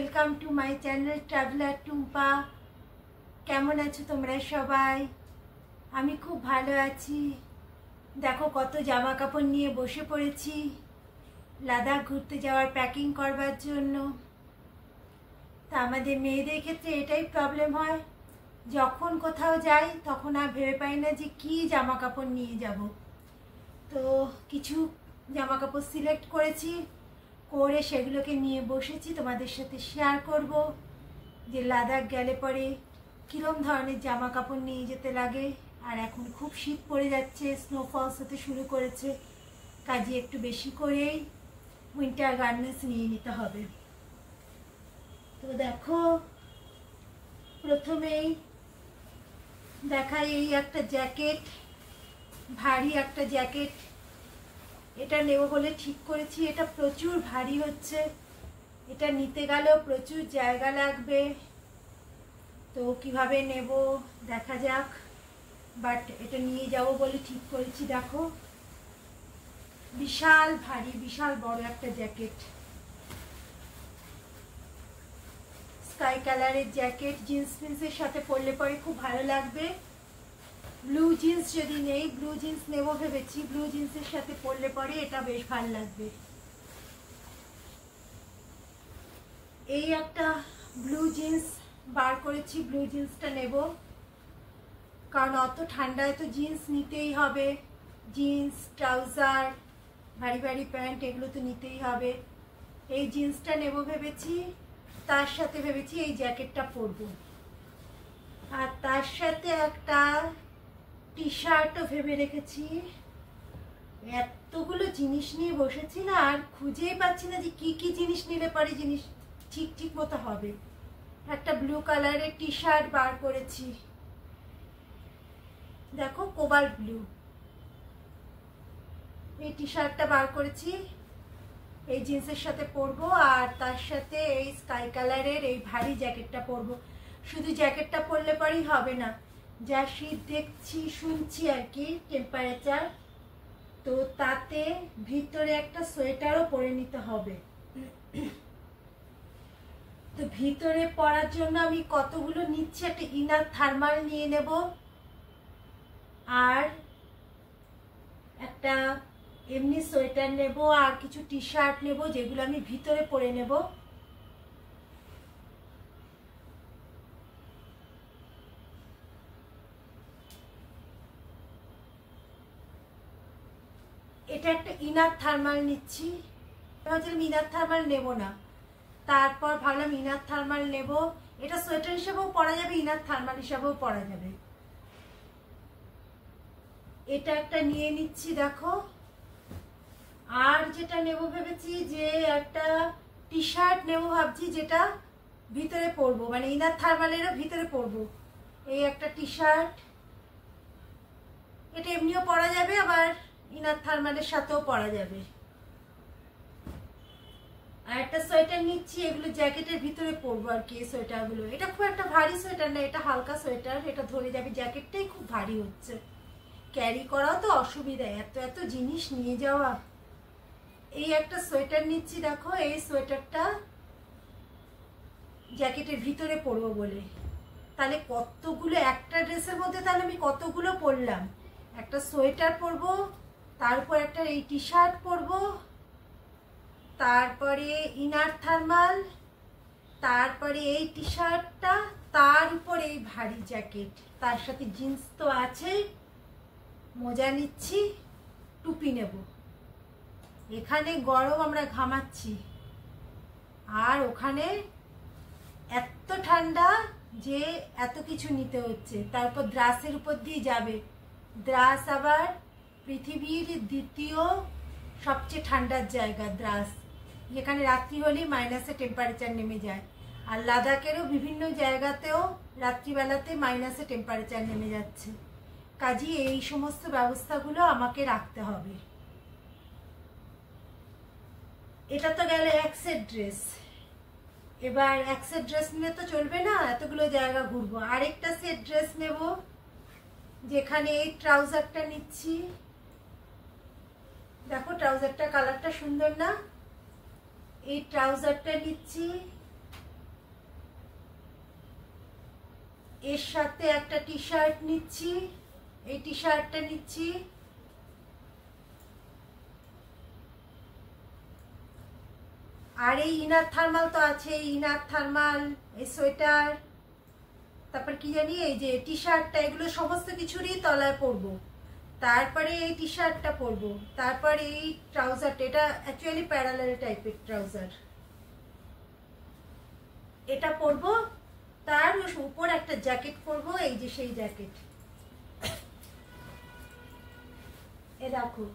Welcome to my channel traveller Tumpa. কেমন আছো তোমরা সবাই? আমি খুব ভালো আছি। দেখো কত জামা কাপড় নিয়ে বসে পড়েছি লাদাখ ঘুরতে যাওয়ার প্যাকিং করবার জন্য। তা আমাদের মেয়েদের ক্ষেত্রে এটাই প্রবলেম হয়, যখন কোথাও যাই তখন আর ভেবে পাই না যে কী জামা কাপড় নিয়ে যাব। তো কিছু জামা কাপড় সিলেক্ট করেছি, করে সেগুলোকে নিয়ে বসেছি তোমাদের সাথে শেয়ার করব যে লাদাখ গেলে পরে কীরকম ধরনের জামা কাপড় নিয়ে যেতে লাগে। আর এখন খুব শীত পড়ে যাচ্ছে, স্নোফলস হতে শুরু করেছে, কাজে একটু বেশি করেই উইন্টার গার্মেন্টস নিয়ে নিতে হবে। তো দেখো প্রথমেই দেখাই এই একটা জ্যাকেট, ভারী একটা জ্যাকেট। এটা নেব বলে ঠিক করেছি। এটা প্রচুর ভারী হচ্ছে, এটা নিতে গেলেও প্রচুর জায়গা লাগবে। তো কিভাবে নেব দেখা যাক, বাট এটা নিয়ে যাব বলে ঠিক করেছি। দেখো বিশাল ভারী, বিশাল বড় একটা জ্যাকেট, স্কাই কালারের জ্যাকেট। জিন্স ফিন্সের সাথে পরলে পরে খুব ভালো লাগবে। ব্লু জিন্স যদি নেই, ব্লু জিন্স নেব ভেবেছি, ব্লু জিন্সের সাথে পরলে পরে এটা বেশ ভালো লাগবে। এই একটা ব্লু জিন্স বার করেছি, ব্লু জিন্সটা নেব, কারণ অত ঠান্ডায় তো জিন্স নিতেই হবে। জিন্স, ট্রাউজার, ভারী ভারী প্যান্ট এগুলো তো নিতেই হবে। এই জিন্সটা নেব ভেবেছি, তার সাথে ভেবেছি এই জ্যাকেটটা পরবো, আর তার সাথে একটা টি শার্টও ভেবে রেখেছি। এতগুলো জিনিস নিয়ে বসেছি না, আর খুঁজেই পাচ্ছি না যে কি কি জিনিস নিলে পরে জিনিস ঠিক ঠিক মতো হবে। একটা ব্লু কালারের টি শার্ট বার করেছি, দেখো কোবাল্ট ব্লু। এই টি শার্টটা বার করেছি, এই জিন্সের সাথে পরবো, আর তার সাথে এই স্কাই কালারের এই ভারী জ্যাকেটটা পরবো। শুধু জ্যাকেটটা পরলে পরেই হবে না, যা শীত দেখছি শুনছি আর কি টেম্পারেচার, তো তাতে ভিতরে একটা সোয়েটারও পরে নিতে হবে। তো ভিতরে পরার জন্য আমি কতগুলো নিচ্ছি, একটা ইনার থার্মাল নিয়ে নেব, আর একটা এমনি সোয়েটার নেব, আর কিছু টি শার্ট নেব যেগুলো আমি ভিতরে পরে নেব। এটা একটা ইনার থার্মাল নিচ্ছি, ভাবছিলাম ইনার থার্মাল নেব না, তারপর ভাবলাম ইনার থার্মাল নেব। এটা সোয়েটার হিসেবেও পরা যাবে, ইনার থার্মাল হিসেবেও পরা যাবে। এটা একটা নিয়ে নিচ্ছি দেখো। আর যেটা নেব ভেবেছি যে একটা টি শার্ট নেব ভাবছি, যেটা ভিতরে পরবো, মানে ইনার থার্মালেরও ভিতরে পরবো। এই একটা টি শার্ট, এটা এমনিও পরা যাবে, আবার ইনার থার্মালের সাথেও পরা যাবে। আর একটা সোয়েটার নিচ্ছি, এগুলো জ্যাকেটের ভিতরে পরবো আর কি। এই সোয়েটারগুলো, এটা খুব একটা ভারী সোয়েটার না, এটা হালকা সোয়েটার, এটা ধরে যাবে। জ্যাকেটটাই খুব ভারী হচ্ছে, ক্যারি করাও তো অসুবিধা, এত এত জিনিস নিয়ে যাওয়া। এই একটা সোয়েটার নিচ্ছি দেখো, এই সোয়েটারটা জ্যাকেটের ভিতরে পরবো বলে। তাহলে কতগুলো একটা ড্রেসের মধ্যে, তাহলে আমি কতগুলো পরলাম। একটা সোয়েটার পরবো, তারপর একটা এই টি শার্ট পরবো, তারপরে ইনার থার্মাল, তারপরে এই টি শার্টটা, তার উপর এই ভারী জ্যাকেট, তার সাথে জিন্স তো আছেই, মোজা নিচ্ছি, টুপি নেব। এখানে গরম, আমরা ঘামাচ্ছি, আর ওখানে এত ঠান্ডা যে এত কিছু নিতে হচ্ছে। তারপর দ্রাসের উপর দিয়ে যাবে, দ্রাস আবার পৃথিবীর দ্বিতীয় সবচেয়ে ঠান্ডার জায়গা দ্রাস, যেখানে রাত্রি হলেই মাইনাসে টেম্পারেচার নেমে যায়। আর লাদাখেরও বিভিন্ন জায়গাতেও রাত্রিবেলাতে মাইনাসে টেম্পারেচার নেমে যাচ্ছে। কাজেই এই সমস্ত ব্যবস্থাগুলো আমাকে রাখতে হবে। এটা তো গেল এক সেট ড্রেস। এবার এক সেট ড্রেস নিলে তো চলবে না, এতগুলো জায়গা ঘুরবো। আরেকটা সেট ড্রেস নেব, যেখানে এই ট্রাউজারটা নিচ্ছি, দেখো ট্রাউজারটা কালারটা সুন্দর না, এই ট্রাউজারটা নিচ্ছি, এর সাথে একটা টি শার্ট নিচ্ছি, এই টি শার্টটা নিচ্ছি। আর এই ইনার থার্মাল তো আছে, ইনার থার্মাল, এই সোয়েটার, তারপর কি জানি এই যে টি শার্টটা, এগুলো সমস্ত কিছুরই তলায় পরবো। তারপরে এই টি শার্টটা পরবো, তারপর এই ট্রাউজারটা, এটা অ্যাকচুয়ালি প্যারালাল টাইপের ট্রাউজার, এটা পরবো। তার উপর একটা জ্যাকেট পরবো, এই যে সেই জ্যাকেট, এ দেখো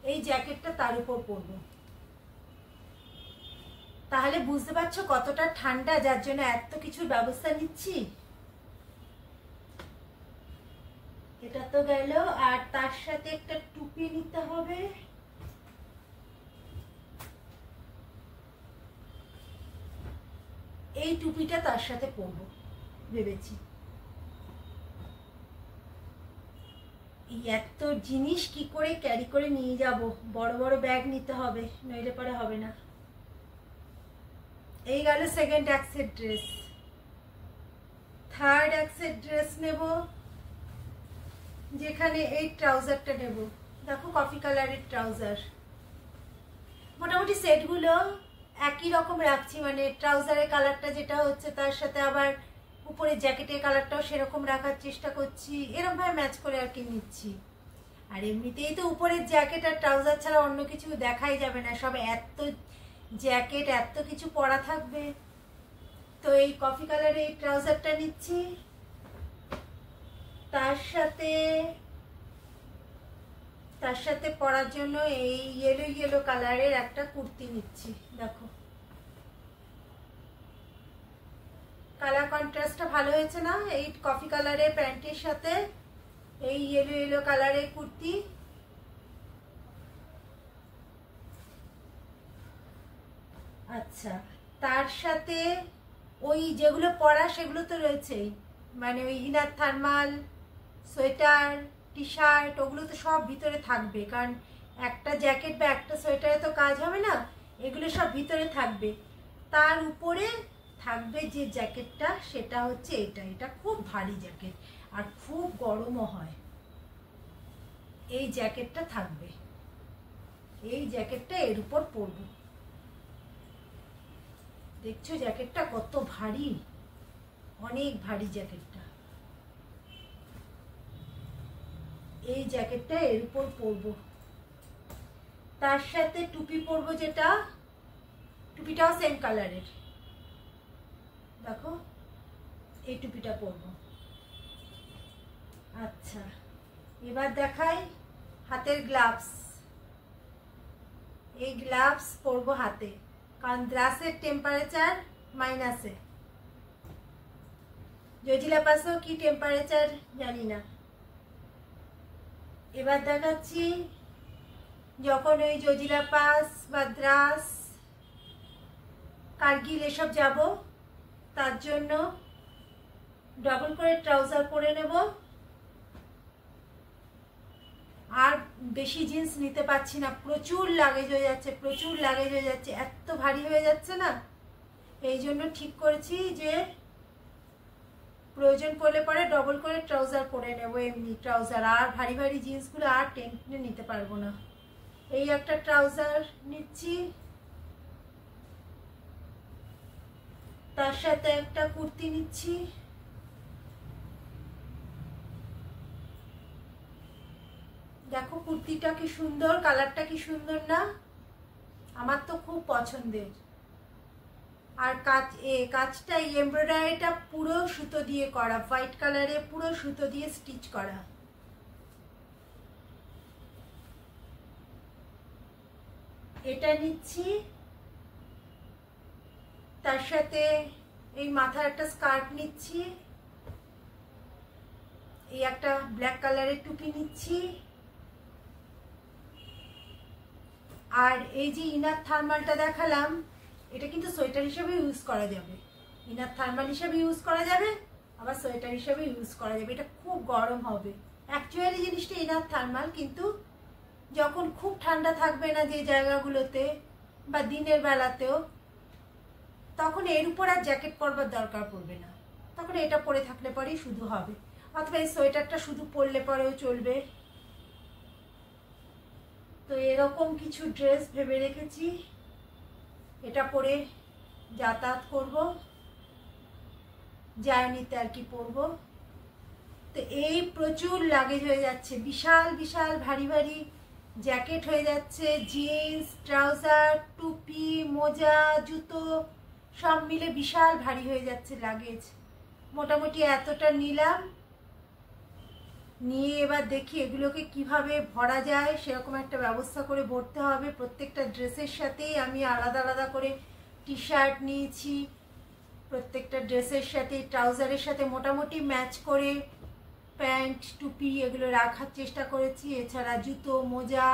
এই জ্যাকেটটা তার উপর পরবো। তাহলে বুঝতে পারছো কতটা ঠান্ডা, যার জন্য এত কিছুর ব্যবস্থা নিচ্ছি। এটা তো গেল, আর তার সাথে একটা টুপি নিতে হবে। এই টুপিটা তার সাথে পরবো ভেবেছি। এত জিনিস কি করে ক্যারি করে নিয়ে যাব, বড় বড় ব্যাগ নিতে হবে, নইলে পরে হবে না। এই গেল সেকেন্ড অ্যাক্সের ড্রেস। থার্ড অ্যাক্সের ড্রেস নেব, যেখানে এই ট্রাউজারটা নেব, দেখো কফি কালারের ট্রাউজার। মোটামুটি সেটগুলো একই রকম রাখছি, মানে ট্রাউজারের কালারটা যেটা হচ্ছে তার সাথে আবার উপরে জ্যাকেটের কালারটাও সেরকম রাখার চেষ্টা করছি, এরকম ভাবে ম্যাচ করে আর কি নিচ্ছি। আর এমনিতেই তো উপরের জ্যাকেট আর ট্রাউজার ছাড়া অন্য কিছু দেখাই যাবে না, সব এত জ্যাকেট এত কিছু পরা থাকবে। তো এই কফি কালারের এই ট্রাউজারটা নিচ্ছি, তার সাথে পরার জন্য এই ইয়েলো ইয়েলো কালারের একটা কুর্তি নিচ্ছি। দেখো কালার কন্ট্রাস্টটা ভালো হয়েছে না, এই কফি কালারের প্যান্টের সাথে এই ইয়েলো ইয়েলো কালারের কুর্তি। আচ্ছা, তার সাথে ওই যেগুলো পরা সেগুলো তো রয়েছেই, মানে ওই inner thermal, sweater, T shirt, ওগুলো তো সব ভিতরে থাকবে, কারণ একটা জ্যাকেট বা একটা সোয়েটারে তো কাজ হবে না, এগুলো সব ভিতরে থাকবে। তার উপরে থাকবে যে জ্যাকেটটা, সেটা হচ্ছে এটা, এটা খুব ভারী জ্যাকেট আর খুব গরমও হয়। এই জ্যাকেটটা থাকবে, এই জ্যাকেটটা এর উপর পরবো। দেখছো জ্যাকেটটা কত ভারী, অনেক ভারী জ্যাকেটটা। এই জ্যাকেটটা এর উপর পরবো, তার সাথে টুপি পরবো, যেটা টুপিটাও সেম কালারের, দেখো এই টুপিটা পরবো। আচ্ছা, এবার দেখাই হাতের গ্লাভস। এই গ্লাভস পরবো হাতে, কারণ গ্লাসের টেম্পারেচার মাইনাসে। জজিলা পাসেও কি টেম্পারেচার জানি না। এবার দেখাচ্ছি যখন ওই জজিলা পাস বা দ্রাস, কার্গিল এসব যাব, তার জন্য ডবল করে ট্রাউজার পরে নেব। আর বেশি জিন্স নিতে পারছি না, প্রচুর লাগেজ হয়ে যাচ্ছে, প্রচুর লাগেজ হয়ে যাচ্ছে, এত ভারী হয়ে যাচ্ছে না। এই জন্য ঠিক করেছি যে প্রয়োজন পড়লে পরে ডবল করে ট্রাউজার পরে নেব, এমনি ট্রাউজার। আর ভারী ভারী জিন্সগুলো আর টেনে নিতে পারবো না। এই একটা ট্রাউজার নিচ্ছি, তার সাথে একটা কুর্তি নিচ্ছি। দেখো কুর্তিটা কি সুন্দর, কালারটা কি সুন্দর না, আমার তো খুব পছন্দের। আর কাজটা এমব্রয়ডারিটা পুরো সুতো দিয়ে করা, হোয়াইট কালারে পুরো সুতো দিয়ে স্টিচ করা। এটা নিচ্ছি, তার সাথে এই মাথার একটা স্কার্ট নিচ্ছি, এই একটা ব্ল্যাক কালারের টুপি নিচ্ছি। আর এই যে ইনার থার্মালটা দেখালাম, এটা কিন্তু সোয়েটার হিসেবে ইউজ করা যাবে, ইনার থার্মাল হিসেবে ইউজ করা যাবে, আবার সোয়েটার হিসেবে ইউজ করা যাবে। এটা খুব গরম হবে, অ্যাকচুয়ালি জিনিসটা ইনার থার্মাল, কিন্তু যখন খুব ঠান্ডা থাকবে না যে জায়গাগুলোতে বা দিনের বেলাতেও, তখন এর উপর আর জ্যাকেট পরবার দরকার পড়বে না, তখন এটা পরে থাকলে পরেই শুধু হবে, অথবা এই সোয়েটারটা শুধু পরলে পরেও চলবে। তো এরকম কিছু ড্রেস ভেবে রেখেছি, এটা পরে যাতায়াত করব, জার্নিতে আর কি পরবো। তো এই প্রচুর লাগেজ হয়ে যাচ্ছে, বিশাল বিশাল ভারী ভারী জ্যাকেট হয়ে যাচ্ছে, জিন্স, ট্রাউজার, টুপি, মোজা, জুতো সব মিলে বিশাল ভারী হয়ে যাচ্ছে লাগেজ। মোটামুটি এতটা নিলাম, নিয়ে এবার দেখি এগুলোকে কিভাবে ভরা যায়, সেরকম একটা ব্যবস্থা করে ভরতে হবে। প্রত্যেকটা ড্রেসের সাথেই আমি আলাদা আলাদা করে টি শার্ট নিয়েছি, প্রত্যেকটা ড্রেসের সাথে ট্রাউজারের সাথে মোটামুটি ম্যাচ করে প্যান্ট, টুপি এগুলো রাখার চেষ্টা করেছি। এছাড়া জুতো, মোজা,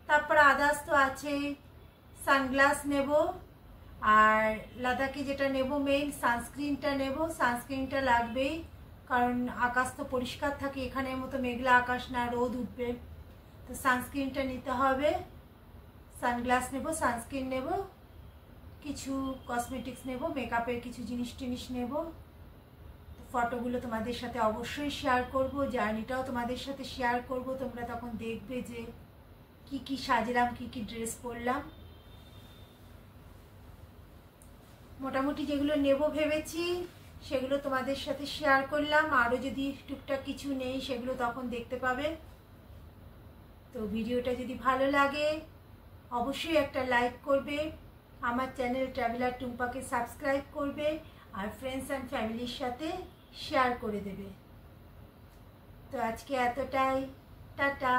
তারপর আদার্স তো আছেই। সানগ্লাস নেব, আর লাদাখে যেটা নেব মেইন সানস্ক্রিনটা নেব। সানস্ক্রিনটা লাগবেই, কারণ আকাশ তো পরিষ্কার থাকে, এখানের মতো মেঘলা আকাশ না, রোদ উঠবে, তো সানস্ক্রিনটা নিতে হবে। সানগ্লাস নেব, সানস্ক্রিন নেব, কিছু কসমেটিক্স নেব, মেকআপের কিছু জিনিস টিনিস নেব। ফটোগুলো তোমাদের সাথে অবশ্যই শেয়ার করব, জার্নিটাও তোমাদের সাথে শেয়ার করব। তোমরা তখন দেখবে যে কি কি সাজলাম, কি কি ড্রেস পরলাম। মোটামুটি যেগুলো নেব ভেবেছি সেগুলো তোমাদের সাথে শেয়ার করলাম। আরও যদি টুকটাক কিছু নেই সেগুলো তখন দেখতে পাবে। তো ভিডিওটা যদি ভালো লাগে অবশ্যই একটা লাইক করবে, আমার চ্যানেল ট্রাভেলার টুম্পাকে সাবস্ক্রাইব করবে, আর ফ্রেন্ডস অ্যান্ড ফ্যামিলির সাথে শেয়ার করে দেবে। তো আজকে এতটাই, টাটা।